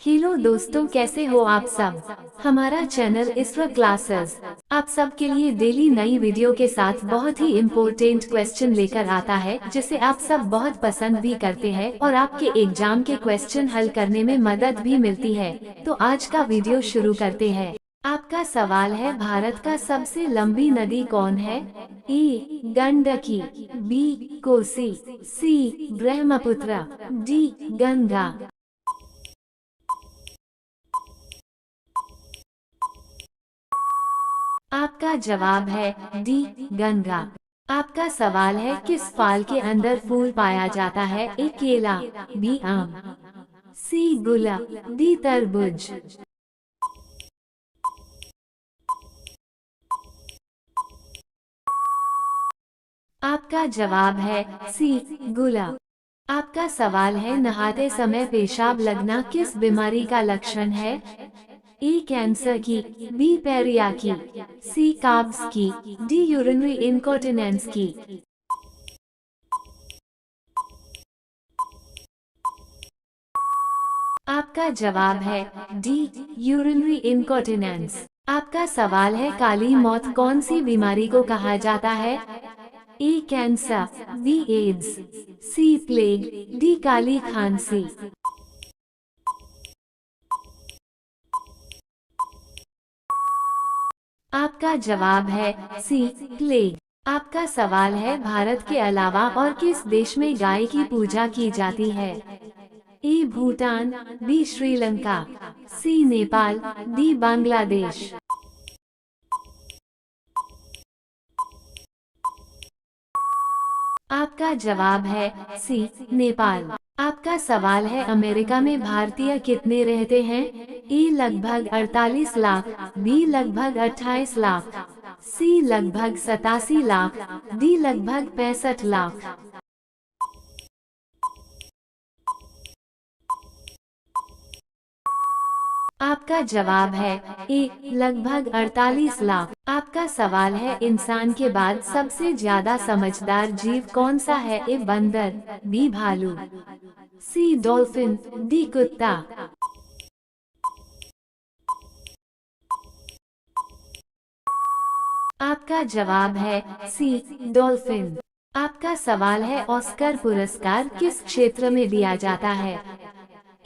Hello दोस्तों, कैसे हो आप सब। हमारा चैनल इसरो क्लासेस आप सब के लिए डेली नई वीडियो के साथ बहुत ही इम्पोर्टेंट क्वेश्चन लेकर आता है, जिसे आप सब बहुत पसंद भी करते हैं और आपके एग्जाम के क्वेश्चन हल करने में मदद भी मिलती है। तो आज का वीडियो शुरू करते हैं। आपका सवाल है, भारत का सबसे लंबी नदी कौन है? ए गंडकी, बी कोसी, सी ब्रह्मपुत्र, डी गंगा। आपका जवाब है डी गंगा। आपका सवाल है, किस फल के अंदर फूल पाया जाता है? ए केला, बी आम, सी गुलाब, डी तरबूज। आपका जवाब है सी गुलाब। आपका सवाल है, नहाते समय पेशाब लगना किस बीमारी का लक्षण है? ए कैंसर की, बी पैरिया की, सी काब्स की, डी यूरिनरी इनकॉन्टिनेंस की। आपका जवाब है डी यूरिनरी इनकॉन्टिनेंस। आपका सवाल है, काली मौत कौन सी बीमारी को कहा जाता है? ए कैंसर, बी एड्स, सी प्लेग, डी काली खांसी। आपका जवाब है सी प्लेग। आपका सवाल है, भारत के अलावा और किस देश में गाय की पूजा की जाती है? ए भूटान, बी श्रीलंका, सी नेपाल, डी बांग्लादेश। आपका जवाब है सी नेपाल। आपका सवाल है, अमेरिका में भारतीय कितने रहते हैं? ए लगभग 48 लाख, बी लगभग 28 लाख, सी लगभग 87 लाख, डी लगभग 65 लाख। आपका जवाब है ए लगभग 48 लाख। आपका सवाल है, इंसान के बाद सबसे ज्यादा समझदार जीव कौन सा है? ए बंदर, बी भालू, सी डॉल्फिन, डी कुत्ता। आपका जवाब है सी डॉल्फिन। आपका सवाल है, ऑस्कर पुरस्कार किस क्षेत्र में दिया जाता है?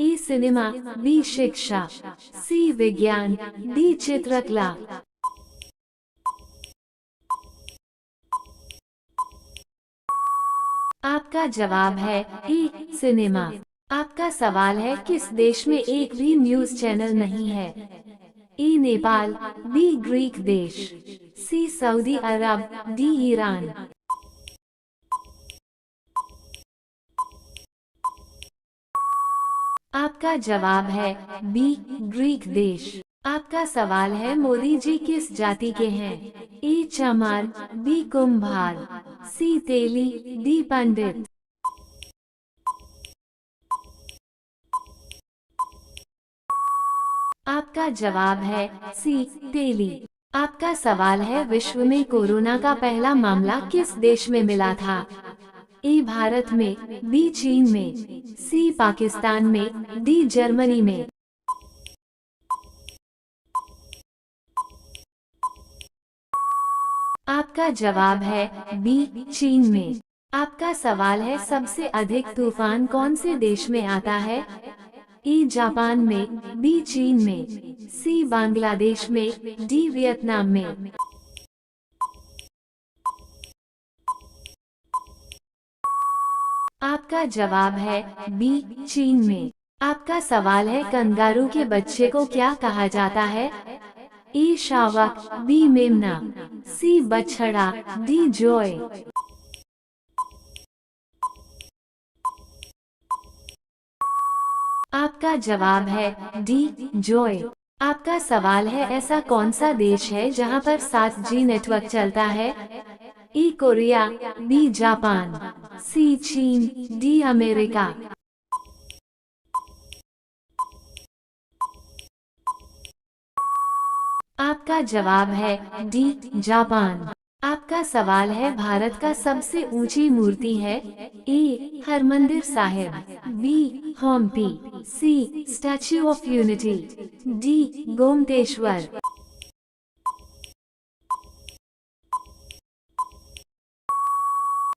ए सिनेमा, बी शिक्षा, सी विज्ञान, डी चित्रकला। आपका जवाब है ए सिनेमा। आपका सवाल है, किस देश में एक भी न्यूज चैनल नहीं है? ए नेपाल, बी ग्रीक देश, सी सऊदी अरब, डी ईरान। आपका जवाब है बी ग्रीक देश। आपका सवाल है, मोदी जी किस जाति के हैं? ए चमार, बी कुम्हार, सी तेली, डी पंडित। आपका जवाब है सी तेली। आपका सवाल है, विश्व में कोरोना का पहला मामला किस देश में मिला था? ए भारत में, बी चीन में, सी पाकिस्तान में, डी जर्मनी में। आपका जवाब है बी चीन में। आपका सवाल है, सबसे अधिक तूफान कौन से देश में आता है? ए जापान में, बी चीन में, सी बांग्लादेश में, डी वियतनाम में। आपका जवाब है बी चीन में। आपका सवाल है, कंगारू के बच्चे को क्या कहा जाता है? ए शावक, बी मेमना, सी बछड़ा, डी जॉय। आपका जवाब है डी जॉय। आपका सवाल है, ऐसा कौन सा देश है जहां पर 7G नेटवर्क चलता है? ए कोरिया, बी जापान, सी चीन, डी अमेरिका। आपका जवाब है डी जापान। आपका सवाल है, भारत का सबसे ऊंची मूर्ति है? A Harmandir Sahib, B Hampi, C Statue of Unity, D Gomateshwar.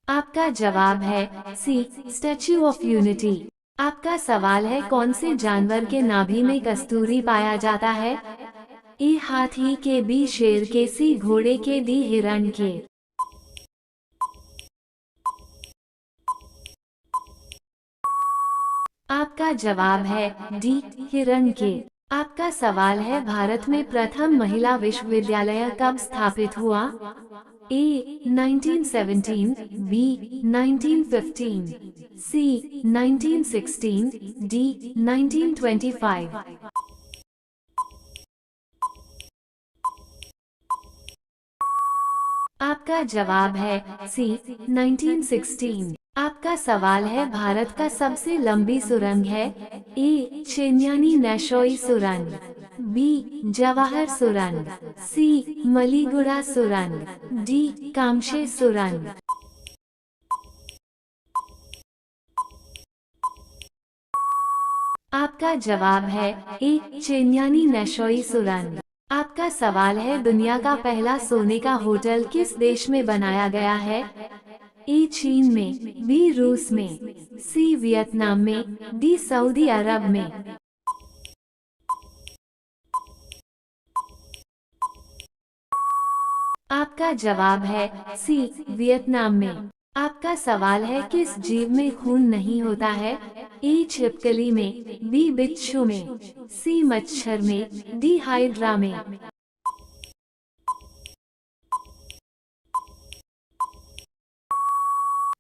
आपका जवाब है सी स्टैच्यू ऑफ यूनिटी। आपका सवाल है कौन से जानवर के नाभि में कस्तूरी पाया जाता है? ए हाथी के, बी शेर के, सी घोड़े के, डी हिरण के। आपका जवाब है डी हिरण के। आपका सवाल है भारत में प्रथम महिला विश्वविद्यालय कब स्थापित हुआ? ए 1917, बी 1915, सी 1916, डी 1925। आपका जवाब है सी 1916। आपका सवाल है भारत का सबसे लंबी सुरंग है? ए चेन्यानी नेशोई सुरंग, बी जवाहर सुरंग, सी मलीगुड़ा सुरंग, डी कामशे सुरंग। आपका जवाब है ए चेन्यानी नेशोई सुरंग। आपका सवाल है दुनिया का पहला सोने का होटल किस देश में बनाया गया है? ए चीन में, बी रूस में, सी वियतनाम में, डी सऊदी अरब में। आपका जवाब है सी वियतनाम में। आपका सवाल है किस जीव में खून नहीं होता है? ए छिपकली में, बी बिच्छू में, सी मच्छर में, डी हाइड्रा में।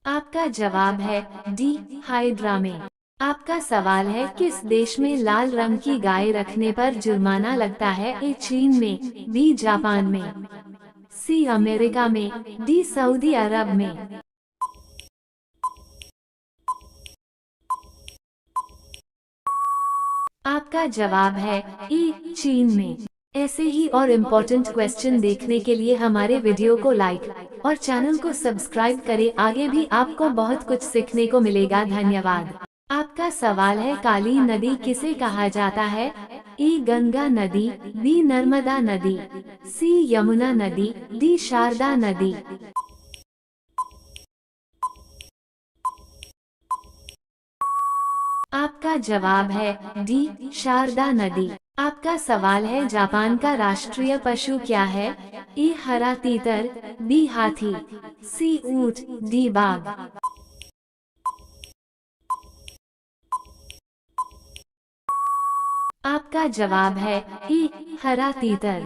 आपका जवाब है डी हाइड्रा में। आपका सवाल है किस देश में लाल रंग की गाय रखने पर जुर्माना लगता है? ए चीन में, बी जापान में, सी अमेरिका में, डी सऊदी अरब में। आपका जवाब है ए चीन में। ऐसे ही और इम्पोर्टेंट क्वेश्चन देखने के लिए हमारे वीडियो को लाइक और चैनल को सब्सक्राइब करें। आगे भी आपको बहुत कुछ सीखने को मिलेगा। धन्यवाद। आपका सवाल है काली नदी किसे कहा जाता है? ए गंगा नदी, बी नर्मदा नदी, सी यमुना नदी, डी शारदा नदी। आपका जवाब है डी शारदा नदी। आपका सवाल है जापान का राष्ट्रीय पशु क्या है? ए हरा तीतर, बी हाथी, सी ऊंट, डी बाघ। आपका जवाब है ए हरा तीतर।